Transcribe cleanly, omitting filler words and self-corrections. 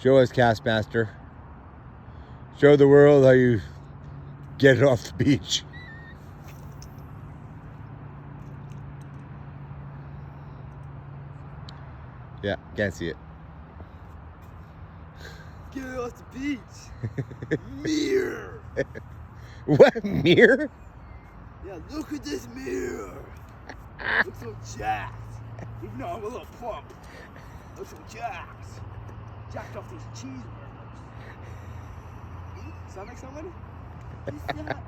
Show us, Castmaster. Show the world how you get it off the beach. Yeah, can't see it. Get it off the beach. Mirror. What? Mirror? Yeah, look at this mirror. Looks so jacked. Even though I'm a little plump. Looks so jacked. Jacked off these cheeseburgers. Sound like somebody? You see that?